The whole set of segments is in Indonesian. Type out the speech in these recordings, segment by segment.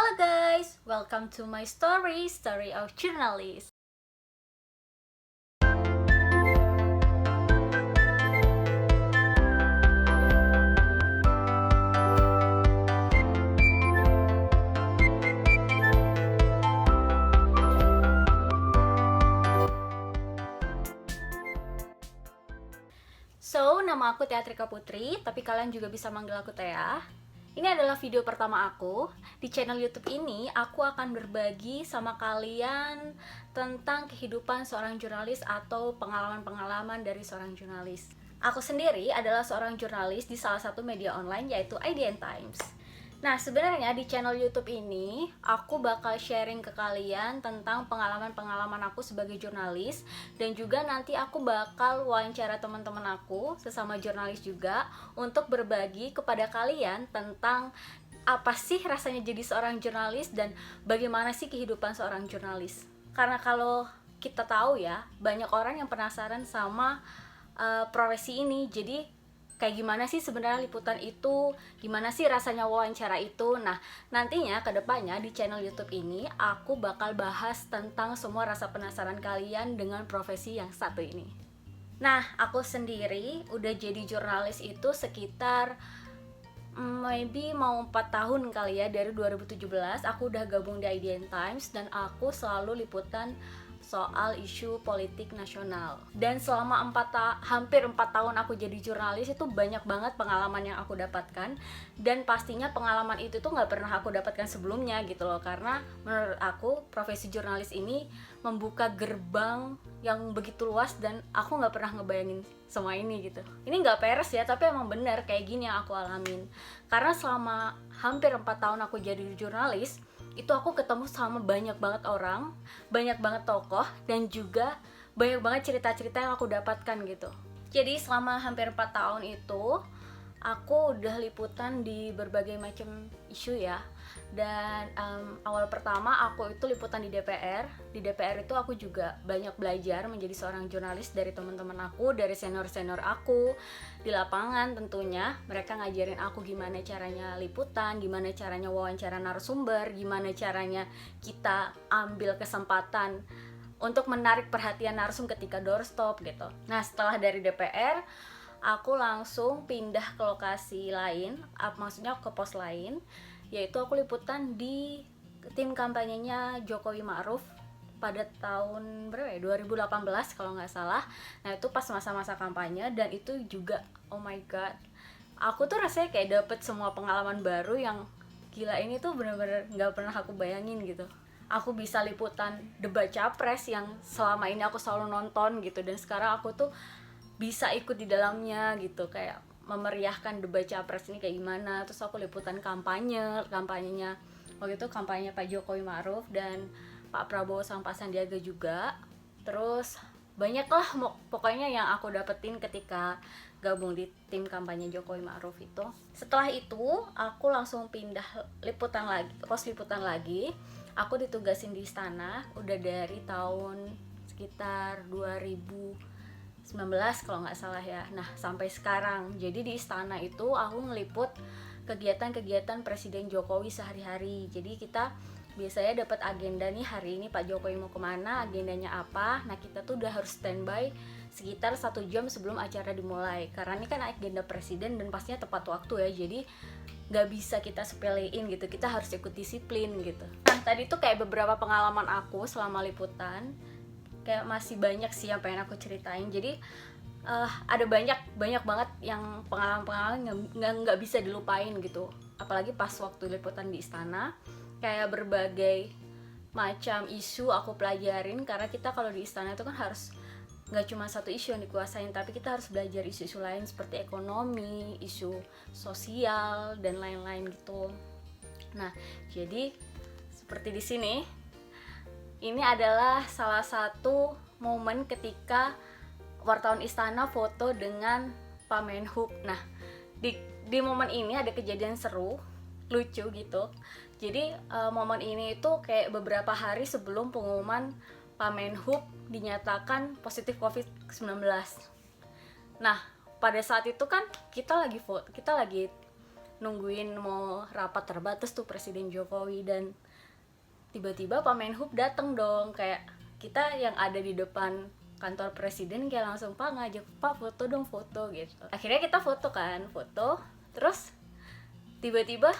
Halo guys, welcome to my story of journalist. So, nama aku Teatrika Putri, tapi kalian juga bisa manggil aku Tea. Ini adalah video pertama aku. Di channel YouTube ini, aku akan berbagi sama kalian tentang kehidupan seorang jurnalis atau pengalaman-pengalaman dari seorang jurnalis. Aku sendiri adalah seorang jurnalis di salah satu media online yaitu IDN Times. Nah, sebenarnya di channel YouTube ini aku bakal sharing ke kalian tentang pengalaman-pengalaman aku sebagai jurnalis, dan juga nanti aku bakal wawancara teman-teman aku sesama jurnalis juga untuk berbagi kepada kalian tentang apa sih rasanya jadi seorang jurnalis dan bagaimana sih kehidupan seorang jurnalis. Karena kalau kita tahu ya, banyak orang yang penasaran sama profesi ini. Jadi kayak gimana sih sebenarnya liputan itu, gimana sih rasanya wawancara itu. Nah, nantinya kedepannya di channel YouTube ini aku bakal bahas tentang semua rasa penasaran kalian dengan profesi yang satu ini. Nah, aku sendiri udah jadi jurnalis itu sekitar maybe mau 4 tahun kali ya. Dari 2017 aku udah gabung di IDN Times dan aku selalu liputan soal isu politik nasional. Dan selama hampir 4 tahun aku jadi jurnalis, itu banyak banget pengalaman yang aku dapatkan. Dan pastinya pengalaman itu tuh gak pernah aku dapatkan sebelumnya gitu loh. Karena menurut aku profesi jurnalis ini membuka gerbang yang begitu luas, dan aku gak pernah ngebayangin semua ini gitu. Ini gak peres ya, tapi emang bener kayak gini yang aku alamin. Karena selama hampir 4 tahun aku jadi jurnalis, itu aku ketemu sama banyak banget orang, banyak banget tokoh, dan juga banyak banget cerita-cerita yang aku dapatkan gitu. Jadi selama hampir 4 tahun itu aku udah liputan di berbagai macam isu ya. Dan awal pertama aku itu liputan di DPR. Di DPR itu aku juga banyak belajar menjadi seorang jurnalis dari teman-teman aku, dari senior-senior aku di lapangan. Tentunya mereka ngajarin aku gimana caranya liputan, gimana caranya wawancara narasumber, gimana caranya kita ambil kesempatan untuk menarik perhatian narsum ketika doorstop gitu. Nah, setelah dari DPR aku langsung pindah ke lokasi lain, maksudnya ke pos lain, yaitu aku liputan di tim kampanyenya Jokowi Ma'ruf pada tahun berapa ya? 2018 kalau nggak salah. Nah, itu pas masa-masa kampanye, dan itu juga oh my god, aku tuh rasanya kayak dapet semua pengalaman baru yang gila. Ini tuh bener-bener nggak pernah aku bayangin gitu. Aku bisa liputan debat capres yang selama ini aku selalu nonton gitu, dan sekarang aku tuh bisa ikut di dalamnya gitu, kayak memeriahkan debat capres ini kayak gimana. Terus aku liputan kampanyenya waktu itu, kampanye Pak Jokowi Ma'ruf dan Pak Prabowo sama Pak Sandiaga juga. Terus banyak lah pokoknya yang aku dapetin ketika gabung di tim kampanye Jokowi Ma'ruf itu. Setelah itu aku langsung pindah pos liputan lagi. Aku ditugasin di istana udah dari tahun sekitar 2019 kalau nggak salah ya. Nah, sampai sekarang. Jadi di istana itu aku ngeliput kegiatan-kegiatan Presiden Jokowi sehari-hari. Jadi kita biasanya dapat agenda nih, hari ini Pak Jokowi mau kemana, agendanya apa. Nah, kita tuh udah harus standby sekitar 1 jam sebelum acara dimulai. Karena ini kan agenda presiden dan pastinya tepat waktu ya. Jadi nggak bisa kita sepelein gitu, kita harus ikut disiplin gitu. Nah, tadi tuh kayak beberapa pengalaman aku selama liputan. Kayak masih banyak sih yang pengen aku ceritain. Jadi ada banyak banget yang pengalaman-pengalaman nggak bisa dilupain gitu. Apalagi pas waktu liputan di istana, kayak berbagai macam isu aku pelajarin. Karena kita kalau di istana itu kan harus nggak cuma satu isu yang dikuasain, tapi kita harus belajar isu-isu lain seperti ekonomi, isu sosial, dan lain-lain gitu. Nah, jadi seperti di sini, ini adalah salah satu momen ketika wartawan istana foto dengan Pak Menhub. Nah, di momen ini ada kejadian seru, lucu gitu. Jadi momen ini itu kayak beberapa hari sebelum pengumuman Pak Menhub dinyatakan positif COVID-19. Nah, pada saat itu kan kita lagi nungguin mau rapat terbatas tuh Presiden Jokowi, dan tiba-tiba Pak Menhub dateng dong. Kayak kita yang ada di depan kantor presiden kayak langsung, Pak ngajak, Pak foto dong, foto gitu. Akhirnya kita foto kan, foto. Terus tiba-tiba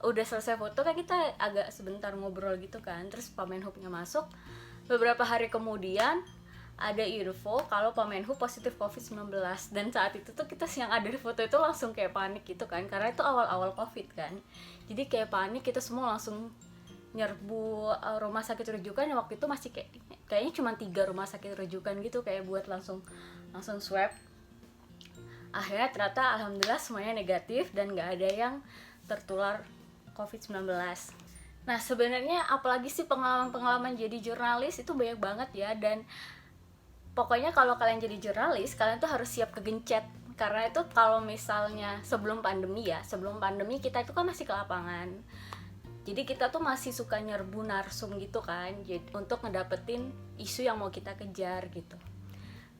udah selesai foto kan kita agak sebentar ngobrol gitu kan. Terus Pak Menhubnya masuk. Beberapa hari kemudian ada info kalau Pak Menhub positif COVID-19, dan saat itu tuh kita yang ada di foto itu langsung kayak panik gitu kan, karena itu awal-awal COVID kan. Jadi kayak panik, kita semua langsung nyerbu rumah sakit rujukan. Waktu itu masih kayaknya cuma 3 rumah sakit rujukan gitu, kayak buat langsung swab. Akhirnya ternyata alhamdulillah semuanya negatif dan nggak ada yang tertular COVID-19. Nah sebenarnya apalagi sih pengalaman jadi jurnalis itu banyak banget ya, dan pokoknya kalau kalian jadi jurnalis, kalian tuh harus siap kegencet. Karena itu kalau misalnya sebelum pandemi kita itu kan masih ke lapangan. Jadi kita tuh masih suka nyerbu narsum gitu kan, jadi untuk ngedapetin isu yang mau kita kejar gitu.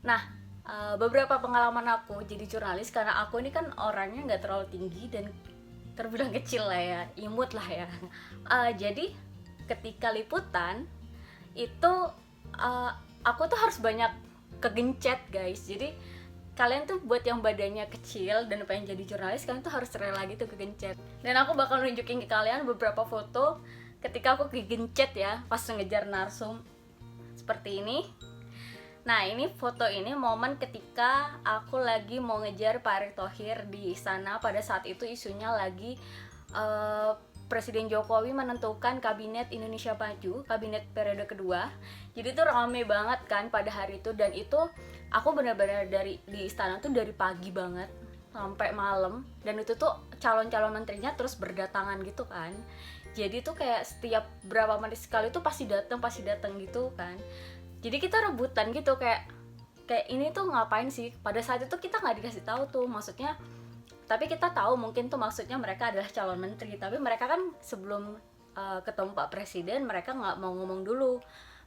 Nah, beberapa pengalaman aku jadi jurnalis, karena aku ini kan orangnya nggak terlalu tinggi dan terbilang kecil lah ya, imut lah ya. Jadi ketika liputan itu aku tuh harus banyak kegencet guys. Jadi kalian tuh buat yang badannya kecil dan pengen jadi jurnalis, kalian tuh harus rela gitu kegencet. Dan aku bakal nunjukin ke kalian beberapa foto ketika aku kegencet ya pas ngejar narsum seperti ini. Nah ini foto ini momen ketika aku lagi mau ngejar Pak Erick Thohir di istana. Pada saat itu isunya lagi Presiden Jokowi menentukan kabinet Indonesia Maju, kabinet periode kedua. Jadi tuh rame banget kan pada hari itu, dan itu aku benar-benar di istana tuh dari pagi banget sampai malam, dan itu tuh calon-calon menterinya terus berdatangan gitu kan. Jadi tuh kayak setiap berapa menit sekali tuh pasti datang gitu kan. Jadi kita rebutan gitu, kayak ini tuh ngapain sih? Pada saat itu kita nggak dikasih tahu tuh, maksudnya. Tapi kita tahu mungkin tuh maksudnya mereka adalah calon menteri, tapi mereka kan sebelum ketemu Pak Presiden, mereka nggak mau ngomong dulu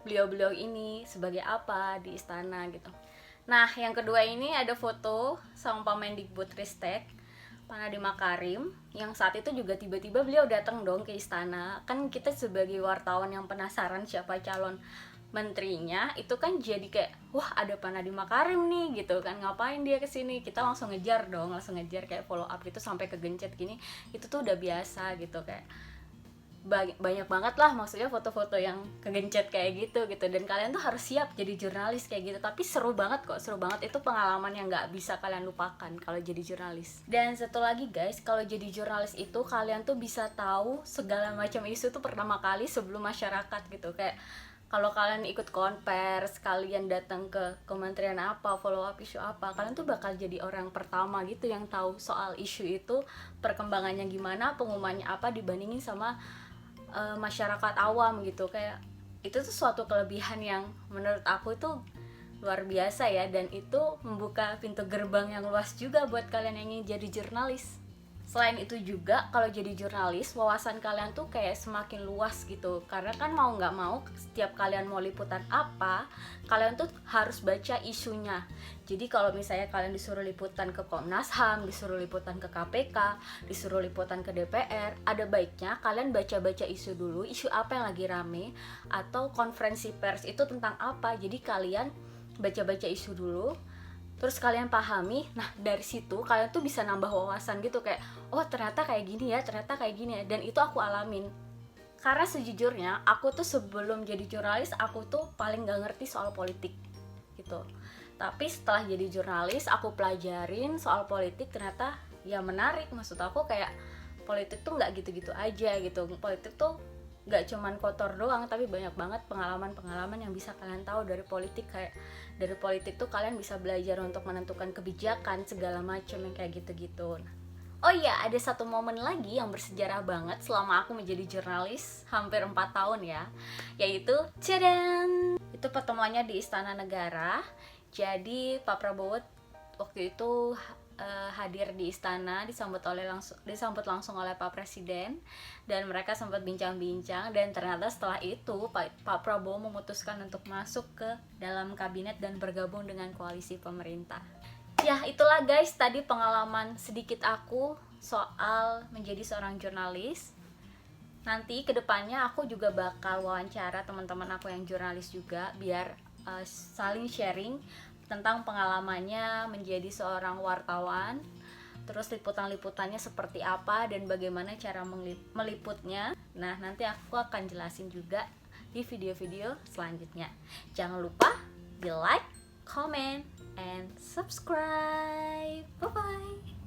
beliau-beliau ini sebagai apa di istana gitu. Nah yang kedua ini ada foto sama Pak Mendikbudristek, Pak Nadiem Makarim, yang saat itu juga tiba-tiba beliau datang dong ke istana. Kan kita sebagai wartawan yang penasaran siapa calon menterinya, itu kan jadi kayak wah ada Pak Nadiem Makarim nih gitu kan, ngapain dia kesini, kita langsung ngejar kayak follow up gitu sampai kegencet gini. Itu tuh udah biasa gitu, kayak banyak banget lah maksudnya foto-foto yang kegencet kayak gitu. Dan kalian tuh harus siap jadi jurnalis kayak gitu. Tapi seru banget, itu pengalaman yang nggak bisa kalian lupakan kalau jadi jurnalis. Dan satu lagi guys, kalau jadi jurnalis itu kalian tuh bisa tahu segala macam isu tuh pertama kali sebelum masyarakat gitu. Kayak kalau kalian ikut konvers, kalian datang ke kementerian apa, follow up isu apa, kalian tuh bakal jadi orang pertama gitu yang tahu soal isu itu, perkembangannya gimana, pengumumannya apa, dibandingin sama masyarakat awam gitu. Kayak itu tuh suatu kelebihan yang menurut aku itu luar biasa ya, dan itu membuka pintu gerbang yang luas juga buat kalian yang ingin jadi jurnalis. Selain itu juga kalau jadi jurnalis, wawasan kalian tuh kayak semakin luas gitu. Karena kan mau nggak mau setiap kalian mau liputan apa, kalian tuh harus baca isunya. Jadi kalau misalnya kalian disuruh liputan ke Komnas HAM, disuruh liputan ke KPK, disuruh liputan ke DPR, ada baiknya kalian baca-baca isu dulu, isu apa yang lagi rame, atau konferensi pers itu tentang apa. Jadi kalian baca-baca isu dulu, terus kalian pahami. Nah dari situ kalian tuh bisa nambah wawasan gitu, kayak oh ternyata kayak gini ya, dan itu aku alamin. Karena sejujurnya aku tuh sebelum jadi jurnalis aku tuh paling gak ngerti soal politik gitu. Tapi setelah jadi jurnalis aku pelajarin soal politik, ternyata ya menarik. Maksud aku kayak politik tuh gak gitu-gitu aja gitu. Politik tuh gak cuman kotor doang, tapi banyak banget pengalaman-pengalaman yang bisa kalian tahu dari politik. Kayak dari politik tuh kalian bisa belajar untuk menentukan kebijakan segala macam yang kayak gitu-gitu. Oh iya, ada satu momen lagi yang bersejarah banget selama aku menjadi jurnalis hampir 4 tahun ya, yaitu cadan, itu pertemuannya di Istana Negara. Jadi Pak Prabowo waktu itu hadir di istana, disambut langsung oleh Pak Presiden, dan mereka sempat bincang-bincang. Dan ternyata setelah itu Pak Prabowo memutuskan untuk masuk ke dalam kabinet dan bergabung dengan koalisi pemerintah. Ya itulah guys, tadi pengalaman sedikit aku soal menjadi seorang jurnalis. Nanti kedepannya aku juga bakal wawancara teman-teman aku yang jurnalis juga, biar saling sharing tentang pengalamannya menjadi seorang wartawan, terus liputan-liputannya seperti apa dan bagaimana cara meliputnya. Nah, nanti aku akan jelasin juga di video-video selanjutnya. Jangan lupa di like, comment, and subscribe. Bye bye.